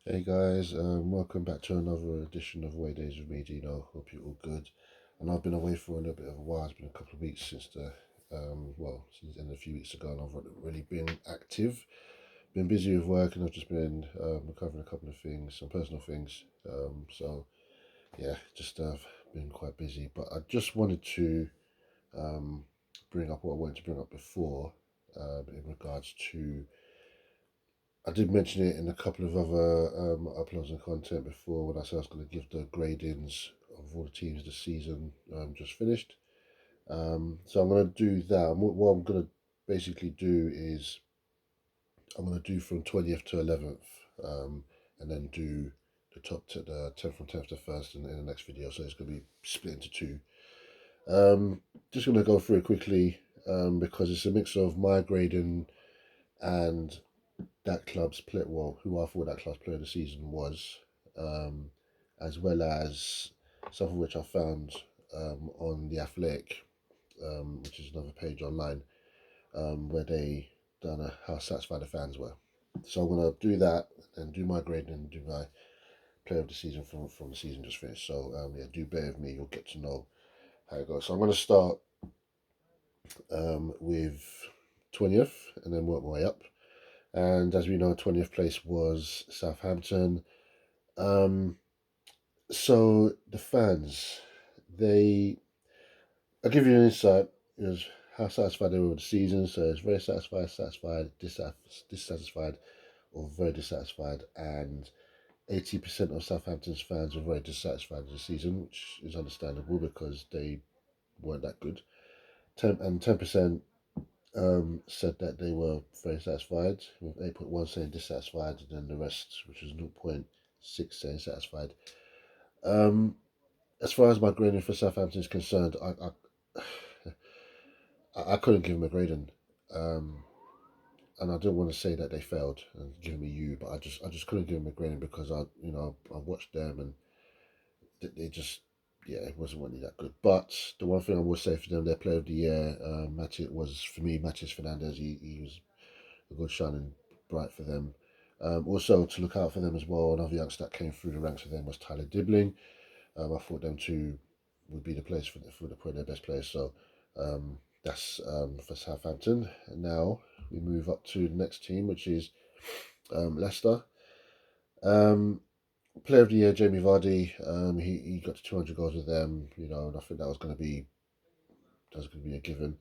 Hey guys, welcome back to another edition of Away Days with me, Dino. Hope you're all good. And I've been away for a little bit of a while. It's been a couple of weeks since since the end of a few weeks ago, and I've not really been active. Been busy with work, and I've just been recovering a couple of things, some personal things. Just been quite busy. But I just wanted to um, bring up what I wanted to bring up before, in regards to I did mention it in a couple of other uploads and content before when I said I was going to give the gradings of all the teams this season just finished. So I'm going to do that. What I'm going to basically do is I'm going to do from 20th to 11th and then do the 10th from 10th to 1st in the next video. So it's going to be split into two. Just going to go through it quickly because it's a mix of my grading and that club's play, well, who I thought that club's player of the season was, um, as well as some of which I found on the Athletic, which is another page online, where they done how satisfied the fans were. So I'm gonna do that and do my grading and do my player of the season from the season just finished. So yeah, do bear with me. You'll get to know how it goes. So I'm gonna start with 20th and then work my way up. And as we know, 20th place was Southampton. Um, so the fans, they, I'll give you an insight. It was how satisfied they were with the season. So it's very satisfied, satisfied, dissatisfied, or very dissatisfied. And 80% of Southampton's fans were very dissatisfied with the season, which is understandable because they weren't that good. 10% said that they were very satisfied, with 8.1 saying dissatisfied, and then the rest, which was 0.6, saying satisfied. Um, as far as my grading for Southampton is concerned, I couldn't give them a grading, um, and I don't want to say that they failed and give them a U, but I just couldn't give them a grading because I watched them and they just yeah, it wasn't really that good. But the one thing I will say for them, their player of the year, was for me Matis Fernandez. He was a good shining bright for them. Also, to look out for them as well, another youngster that came through the ranks of them was Tyler Dibbling. I thought them two would be the place for the point their best players. So that's for Southampton. And now we move up to the next team, which is Leicester. Um, Player of the year, Jamie Vardy. He got to 200 goals with them. And I think that was going to be a given.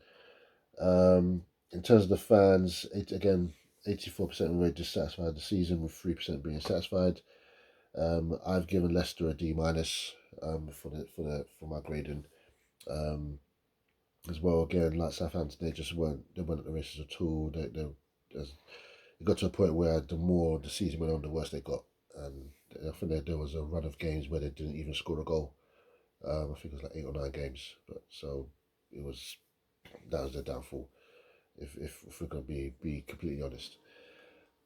In terms of the fans, again, 84% were very dissatisfied with the season, with 3% being satisfied. I've given Leicester a D minus for my grading. Um, as well, again, like Southampton, they weren't at the races at all. It got to a point where the more the season went on, the worse they got. And I think there was a run of games where they didn't even score a goal. I think it was like 8 or 9 games. But so it was that was their downfall. If we're going to be completely honest.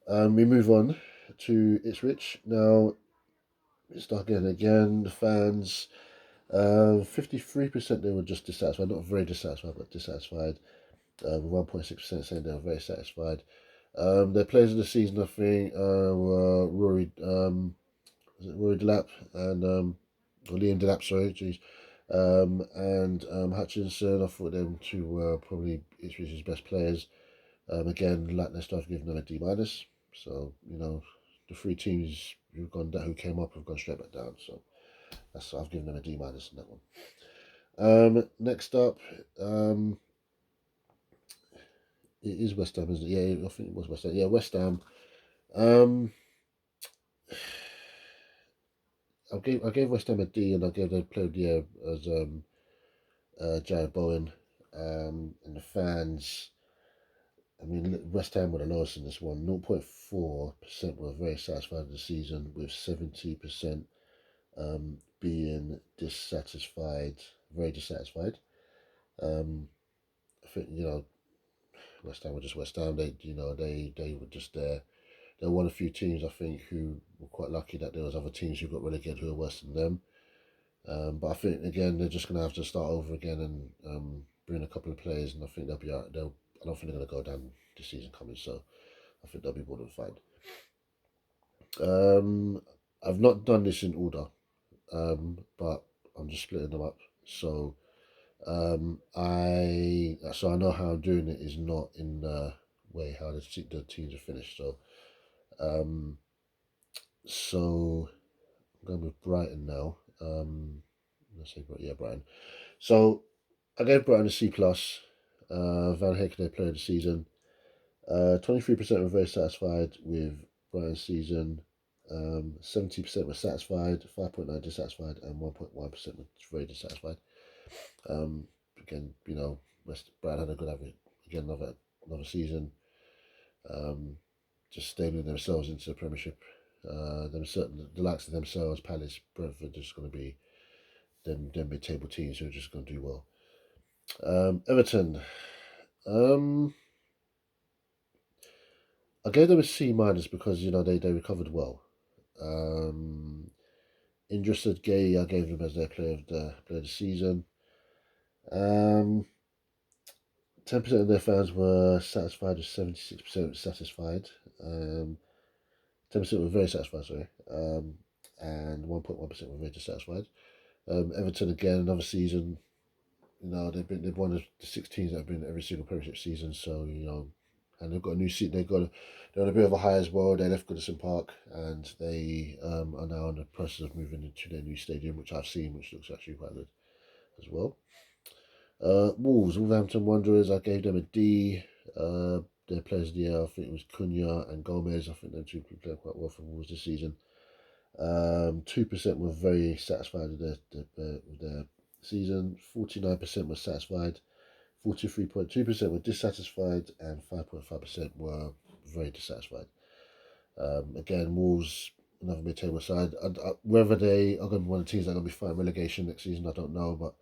We move on to Ipswich. Now, it's start again. The fans, 53% they were just dissatisfied, not very dissatisfied, but dissatisfied. 1.6% saying they were very satisfied. Their players of the season, I think, were Rory Delap and or Liam Delap, sorry, jeez, and Hutchinson. I thought them two were probably Ipswich's best players. Again, like Leicester, I've given them a D minus. So the three teams who came up have gone straight back down. So I've given them a D minus in that one. Next up, it is West Ham, isn't it? Yeah, I think it was West Ham. Yeah, West Ham. Um, I gave West Ham a D, and I gave their player of the year as Jared Bowen. And the fans. I mean, West Ham were the lowest in this one. 0.4% were very satisfied with the season, with 70% being dissatisfied, very dissatisfied. Um, I think West Ham were just West Ham. They were just there. They were one of the few teams I think who were quite lucky that there was other teams who got relegated who were worse than them. But I think again they're just going to have to start over again and bring a couple of players, and I think they'll be out. I don't think they're going to go down this season coming, so I think they'll be more than fine. Um, I've not done this in order, but I'm just splitting them up. So I know how I'm doing it is not in the way how the teams are finished. Um, so I'm going with Brighton now. Let's say yeah, Brighton. So I gave Brighton a C plus. Van Heek, their player of the season. 23% were very satisfied with Brighton's season. 70% were satisfied, 5.9 dissatisfied, and 1.1% were very dissatisfied. Again, West Brighton had a good average. Again, another season. Um, just stabling themselves into the Premiership. The likes of themselves, Palace, Brentford, just going to be them mid-table teams who are just going to do well. Everton. Um, I gave them a C minus because they recovered well. Um, Interested Gay, I gave them as their player of the season. 10% of their fans were satisfied, with 76% satisfied. 10% were very satisfied, sorry. And 1.1% were very dissatisfied. Everton again, another season. They've won the 16s that have been every single Premiership season. So and they've got a new seat. They're on a bit of a high as well. They left Goodison Park, and they are now in the process of moving into their new stadium, which I've seen, which looks actually quite good as well. Wolverhampton Wanderers, I gave them a D. Their players of the year, I think it was Cunha and Gomez. I think them two played quite well for Wolves this season. 2% were very satisfied with their season. 49% were satisfied. 43.2% were dissatisfied, and 5.5% were very dissatisfied. Again, Wolves, another mid-table side. Whether they are going to be one of the teams that are going to be fighting relegation next season, I don't know, but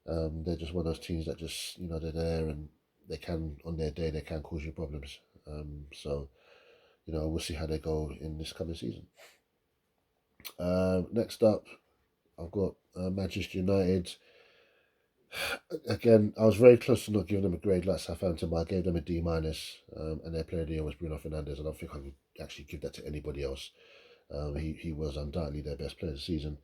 they're just one of those teams that just they're there and they can on their day they can cause you problems. So we'll see how they go in this coming season. Next up, I've got Manchester United. Again, I was very close to not giving them a grade like Southampton, but I gave them a D minus, and their player of the year was Bruno Fernandes. I don't think I could actually give that to anybody else. He was undoubtedly their best player of the season.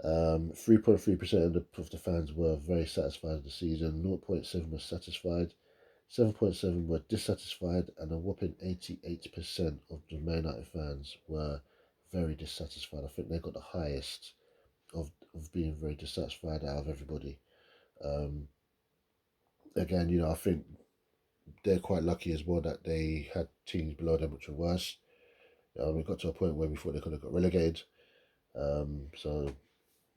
3.3% of the fans were very satisfied with the season. 0.7 were satisfied. 7.7 were dissatisfied, and a whopping 88% of the Man United fans were very dissatisfied. I think they got the highest of being very dissatisfied out of everybody. Um, Again, I think they're quite lucky as well that they had teams below them which were worse. We got to a point where we thought they could have got relegated. So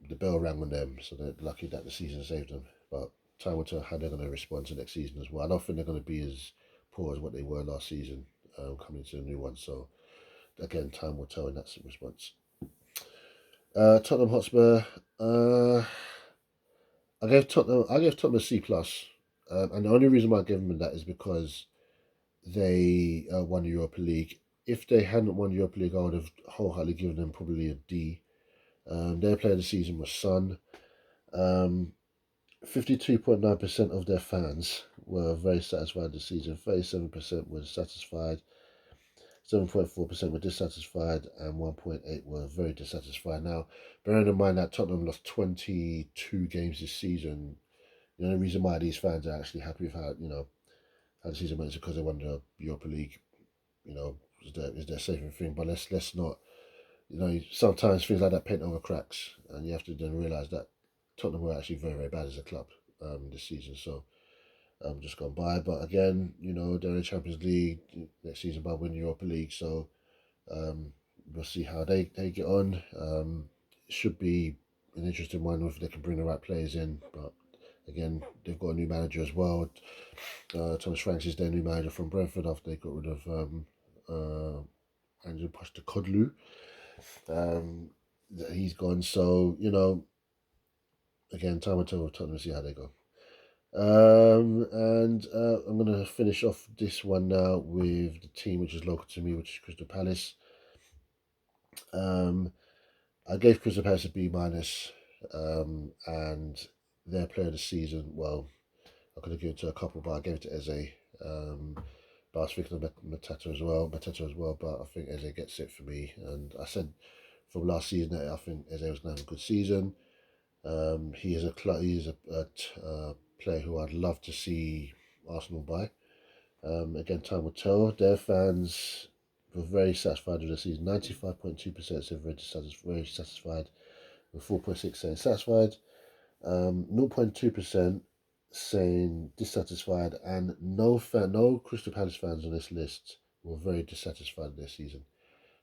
the bell rang on them, so they're lucky that the season saved them. But time will tell how they're going to respond to next season as well. I don't think they're going to be as poor as what they were last season coming into the new one. So again, time will tell in that response. Tottenham Hotspur. I gave Tottenham a C plus, and the only reason why I gave them that is because they won the Europa League. If they hadn't won the Europa League, I would have wholeheartedly given them probably a D. Their player of the season was Son. 52.9% of their fans were very satisfied this season. 37% were satisfied. 7.4% were dissatisfied, and 1.8% were very dissatisfied. Now, bearing in mind that Tottenham lost 22 games this season, the only reason why these fans are actually happy with how the season went is because they won the Europa League. Is their saving thing. But let's not. Sometimes things like that paint over cracks, and you have to then realise that Tottenham were actually very, very bad as a club this season. So just gone by. But again, they're in the Champions League next season by winning Europa League. So we'll see how they get on. It should be an interesting one if they can bring the right players in. But again, they've got a new manager as well. Thomas Franks is their new manager from Brentford after they got rid of Andrew Postecoglou. He's gone. So again, time will tell Tottenham, see how they go. And I'm going to finish off this one now with the team which is local to me, which is Crystal Palace. I gave Crystal Palace a B minus, and their player of the season. Well, I could have given it to a couple, but I gave it to Eze. But I was thinking of Mateta as well. But I think Eze gets it for me. And I said from last season that I think Eze was going to have a good season. He is a player who I'd love to see Arsenal buy. Again, time will tell. Their fans were very satisfied with the season. 95.2% said very satisfied, with 4.6 saying satisfied. 0.2% saying dissatisfied, and no Crystal Palace fans on this list were very dissatisfied with their season.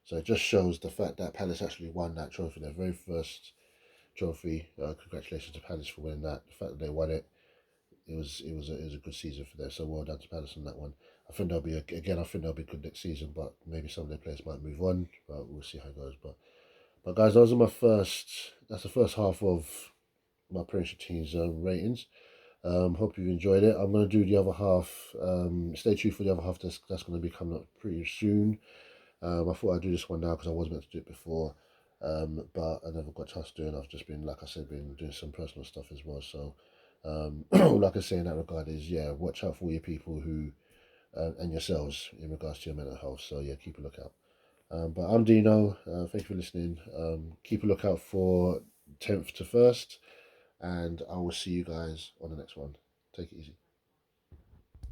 So it just shows the fact that Palace actually won that trophy, their very first trophy. Congratulations to Palace for winning that. The fact that they won it, it was a good season for them. So well done to Palace on that one. I think I think they'll be good next season, but maybe some of their players might move on. But we'll see how it goes. But guys, those are my first. That's the first half of my Premiership team's ratings. Hope you enjoyed it. I'm going to do the other half. Stay tuned for the other half. That's going to be coming up pretty soon. I thought I'd do this one now because I was meant to do it before, but I never got a chance to do it. I've just been, like I said, been doing some personal stuff as well. So, all I can say in that regard is, yeah, watch out for all your people who and yourselves in regards to your mental health. So, yeah, keep a lookout. But I'm Dino. Thank you for listening. Keep a lookout for 10th to 1st, and I will see you guys on the next one. Take it easy.